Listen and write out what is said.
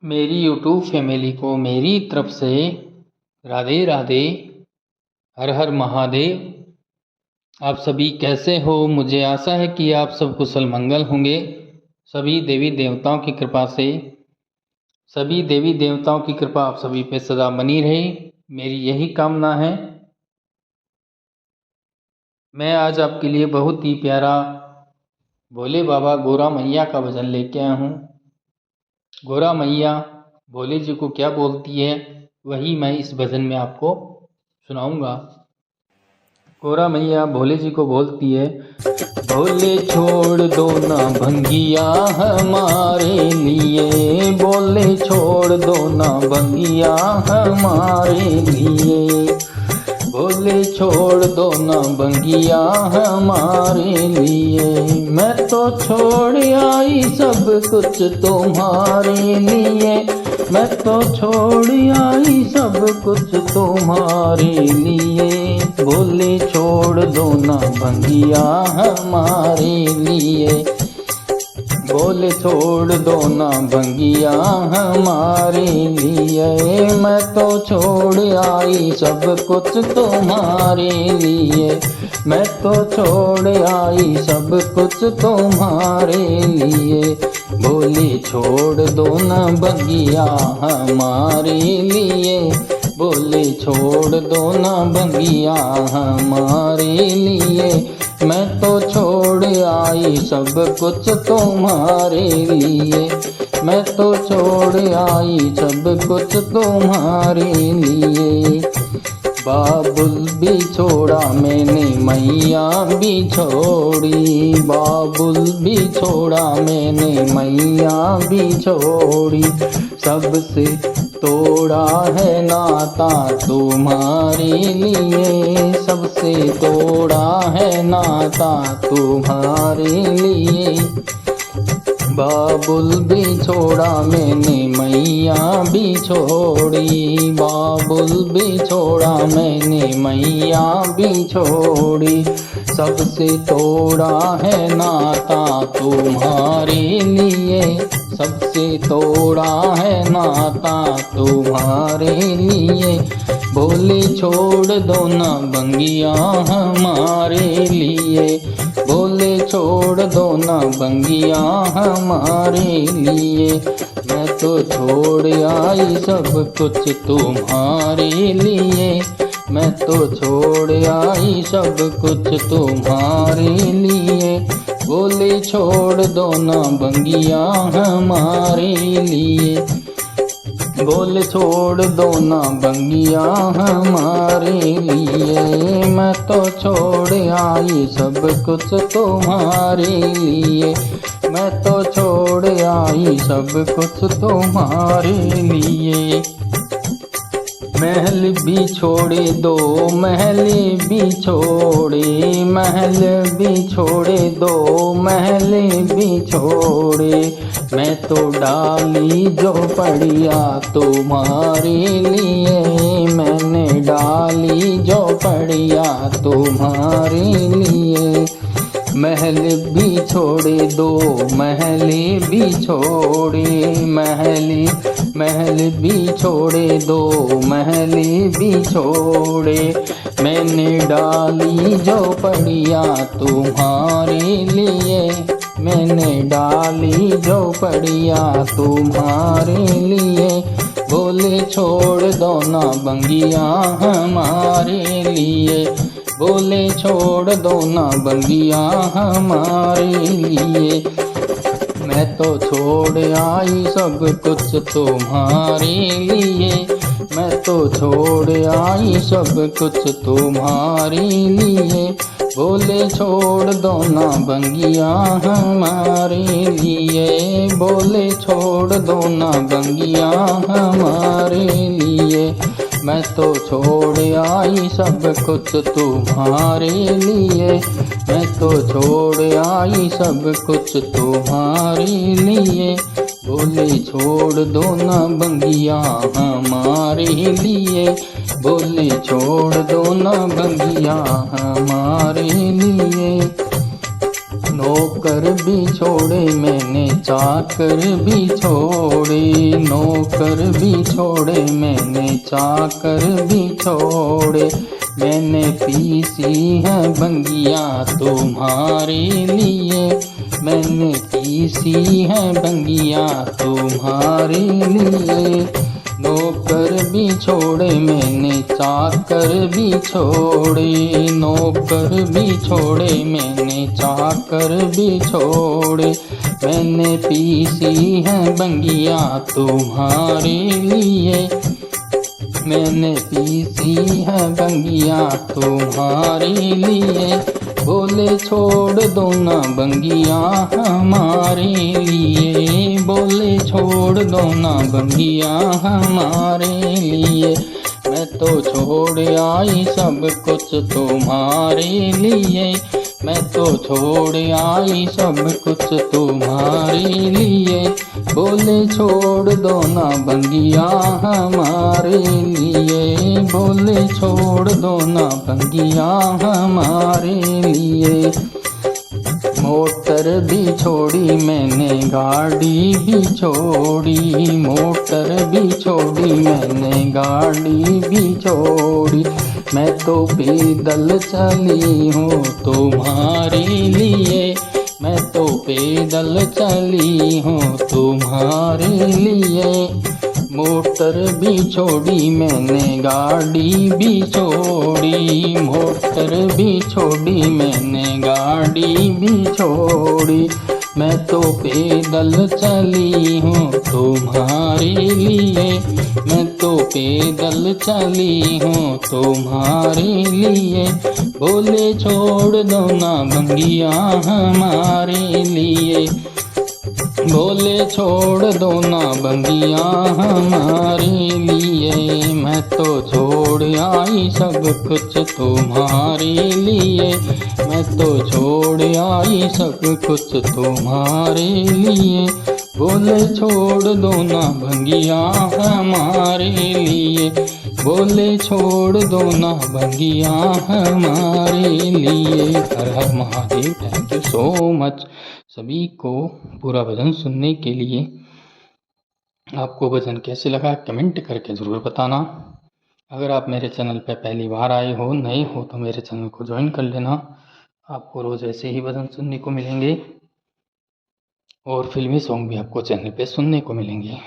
मेरी YouTube family को मेरी तरफ से राधे राधे, हर हर महादेव। आप सभी कैसे हो? मुझे आशा है कि आप सब कुशल मंगल होंगे। सभी देवी देवताओं की कृपा से सभी देवी देवताओं की कृपा आप सभी पे सदा बनी रहे, मेरी यही कामना है। मैं आज आपके लिए बहुत ही प्यारा भोले बाबा गौरा मैया का भजन लेके आया हूँ। गौरा मैया भोले जी को क्या बोलती है वही मैं इस भजन में आपको सुनाऊंगा। गौरा मैया भोले जी को बोलती है, भोले छोड़ दो ना भंगिया हमारे लिए, बोले छोड़ दो ना भंगिया हमारे लिए, बोले छोड़ दो ना भंगिया हमारे लिए। मैं तो छोड़ आई सब कुछ तुम्हारे लिए, मैं तो छोड़ आई सब कुछ तुम्हारे लिए, बोले छोड़ दो ना भंगिया हमारे लिए, बोले छोड़ दो ना भंगिया हमारे लिए। मैं तो छोड़ आई सब कुछ तुम्हारे लिए, मैं तो छोड़ आई सब कुछ तुम्हारे लिए, बोले छोड़ दो ना भंगिया हमारे लिए, बोले छोड़ दो ना भंगिया हमारे लिए। मैं तो छोड़ आई सब कुछ तुम्हारे लिए, मैं तो छोड़ आई सब कुछ तुम्हारे लिए। बाबुल भी छोड़ा मैंने मैया भी छोड़ी, बाबुल भी छोड़ा मैंने मैया भी छोड़ी, सबसे तोड़ा है नाता तुम्हारे लिए, सबसे तोड़ा है नाता तुम्हारे लिए। बाबुल भी छोड़ा मैंने मैया भी छोड़ी, बाबुल भी छोड़ा मैंने मैया भी छोड़ी, सबसे तोड़ा है नाता तुम्हारे लिए, सबसे तोड़ा है नाता तुम्हारे लिए, बोले छोड़ दो ना भंगिया हमारे लिए, बोले छोड़ दो ना भंगिया हमारे लिए। मैं तो छोड़ आई सब कुछ तुम्हारे लिए, मैं तो छोड़ आई सब कुछ तुम्हारे लिए, बोले छोड़ दो ना भंगिया हमारे लिए, बोले छोड़ दो ना भंगिया हमारे लिए। मैं तो छोड़ आई सब कुछ तुम्हारे लिए, मैं तो छोड़ आई सब कुछ तुम्हारे लिए। महल भी छोड़े दो महल भी छोड़े, महल भी छोड़े दो महल भी छोड़े, मैं तो डाली जो पड़िया तुम्हारे लिए, मैंने डाली जो पड़िया तुम्हारे लिए। महल भी छोड़े दो महल भी छोड़े, महल भी छोड़े दो महल भी छोड़े, मैंने डाली जो पड़िया तुम्हारे लिए, मैंने डाली जो पड़िया तुम्हारे लिए, बोले छोड़ दो ना भंगिया हमारे लिए, बोले छोड़ दो ना भंगिया हमारे लिए। मैं तो छोड़ आई सब कुछ तुम्हारे लिए, मैं तो छोड़ आई सब कुछ तुम्हारे लिए, बोले छोड़ दो ना भंगिया हमारे लिए, बोले छोड़ दो ना भंगिया हमारे लिए। मैं तो छोड़ आई सब कुछ तुम्हारे लिए, मैं तो छोड़ आई सब कुछ तुम्हारे लिए, बोले छोड़ दो ना भंगिया हमारे लिए, बोले छोड़ दो ना भंगिया हमारे लिए। नौकर भी छोड़े मैंने, चाकर भी छोड़े, छोड़े, नौकर भी छोड़े मैंने, चाकर भी छोड़े। मैंने पीसी है बंगिया तुम्हारे लिए, मैंने पीसी है बंगिया तुम्हारे लिए। नौकर भी छोड़े मैंने, चाकर भी छोड़े, नौकर भी छोड़े मैंने, चाकर भी छोड़े। मैंने पीसी है बंगिया तुम्हारे लिए, मैंने पीसी है बंगिया तुम्हारे लिए। बोले छोड़ दो ना बंगिया हमारे लिए, बोले छोड़ दो ना बंगिया हमारे लिए। मैं तो छोड़ आई सब कुछ तुम्हारे लिए, मैं तो छोड़ आई सब कुछ तुम्हारे लिए। बोले छोड़ दो ना बंगिया हमारे लिए, बोले छोड़ दो ना बंगिया हमारे लिए। मोटर भी छोड़ी मैंने, गाड़ी भी छोड़ी, मोटर भी छोड़ी मैंने, गाड़ी भी छोड़ी। मैं तो पैदल चली हूँ तुम्हारे लिए, मैं तो पैदल चली हूँ तुम्हारे लिए। मोटर भी छोड़ी मैंने, गाड़ी भी छोड़ी, मोटर भी छोड़ी मैंने, गाड़ी भी छोड़ी। मैं तो पैदल चली हूँ तुम्हारे लिए, मैं तो पैदल चली हूँ तुम्हारे लिए। बोले छोड़ दो ना बंगिया हमारे लिए, बोले छोड़ दो ना बंगिया हमारे लिए। मैं तो छोड़ आई सब कुछ तुम्हारे लिए, मैं तो छोड़ आई सब कुछ तुम्हारे लिए। बोले छोड़ दो ना बंगिया हमारे लिए, बोले छोड़ दो ना बंगिया हमारे लिए। Har Har Mahadev. Thank you so much सभी को पूरा भजन सुनने के लिए। आपको भजन कैसे लगा कमेंट करके ज़रूर बताना। अगर आप मेरे चैनल पर पहली बार आए हो, नए हो, तो मेरे चैनल को ज्वाइन कर लेना। आपको रोज़ ऐसे ही भजन सुनने को मिलेंगे और फिल्मी सॉन्ग भी आपको चैनल पे सुनने को मिलेंगे।